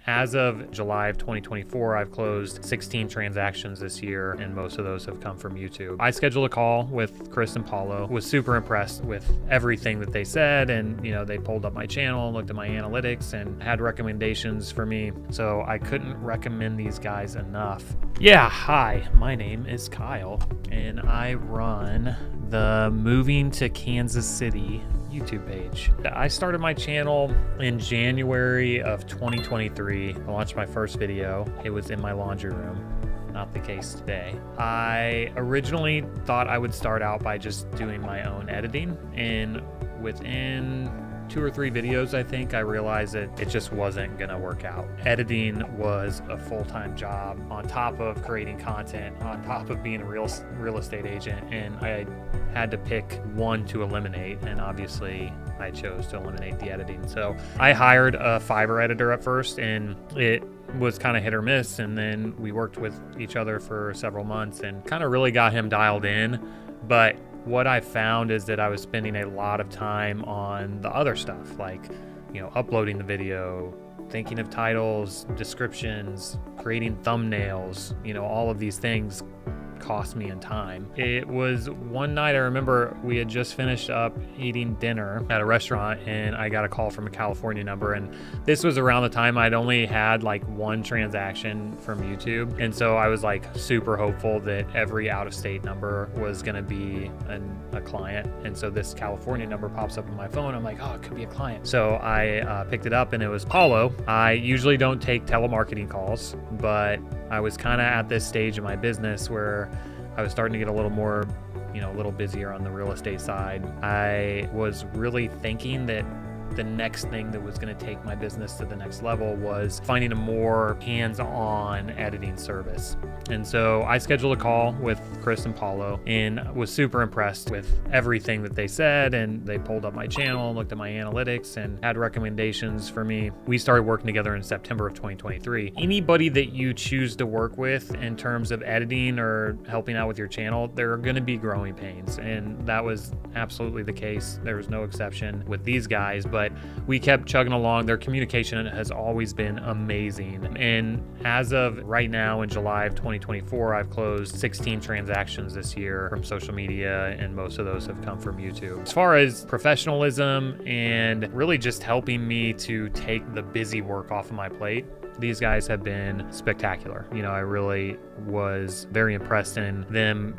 as of July of 2024, I've closed 16 transactions this year, and most of those have come from YouTube. I scheduled a call with Chris and Paulo, was super impressed with everything that they said, and they pulled up my channel, looked at my analytics, and had recommendations for me. So I couldn't recommend these guys enough. Yeah, hi, my name is Kyle, and I run the Moving to Kansas City YouTube page. I started my channel in January of 2023. I launched my first video. It was in my laundry room. Not the case today. I originally thought I would start out by just doing my own editing, and within 2 or 3 videos, I think, I realized that it just wasn't gonna work out. Editing was a full-time job on top of creating content, on top of being a real estate agent, and I had to pick one to eliminate, and obviously I chose to eliminate the editing. So I hired a Fiverr editor at first, and it was kind of hit or miss, and then we worked with each other for several months and kind of really got him dialed in. But what I found is that I was spending a lot of time on the other stuff, like, uploading the video, thinking of titles, descriptions, creating thumbnails, all of these things cost me in time. It was one night, I remember we had just finished up eating dinner at a restaurant, and I got a call from a California number, and this was around the time I'd only had like 1 transaction from YouTube, and so I was like super hopeful that every out-of-state number was gonna be a client. And so this California number pops up on my phone. I'm like, oh, it could be a client. So I picked it up, and it was Paulo. I usually don't take telemarketing calls, but I was kind of at this stage in my business where I was starting to get a little more, a little busier on the real estate side. I was really thinking that the next thing that was going to take my business to the next level was finding a more hands-on editing service. And so I scheduled a call with Chris and Paulo, and was super impressed with everything that they said, and they pulled up my channel, looked at my analytics, and had recommendations for me. We started working together in September of 2023. Anybody that you choose to work with in terms of editing or helping out with your channel, there are going to be growing pains, and that was absolutely the case. There was no exception with these guys, but we kept chugging along. Their communication has always been amazing. And as of right now, in July of 2024, I've closed 16 transactions this year from social media, and most of those have come from YouTube. As far as professionalism and really just helping me to take the busy work off of my plate, these guys have been spectacular. I really was very impressed in them,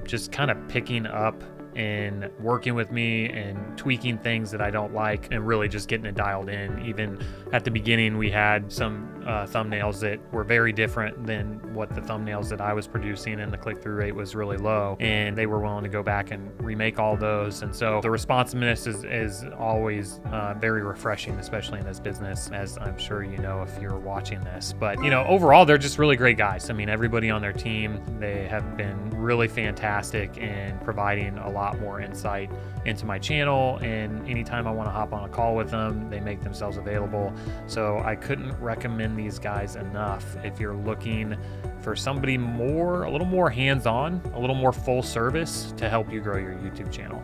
just kind of picking up and working with me and tweaking things that I don't like, and really just getting it dialed in. Even at the beginning, we had some thumbnails that were very different than what the thumbnails that I was producing, and the click-through rate was really low, and they were willing to go back and remake all those. And so the responsiveness is always very refreshing, especially in this business, as I'm sure you know if you're watching this. But overall, they're just really great guys. I mean, everybody on their team, they have been really fantastic in providing a lot more insight into my channel, and anytime I want to hop on a call with them, they make themselves available. So I couldn't recommend these guys enough if you're looking for somebody a little more hands-on, a little more full service to help you grow your YouTube channel.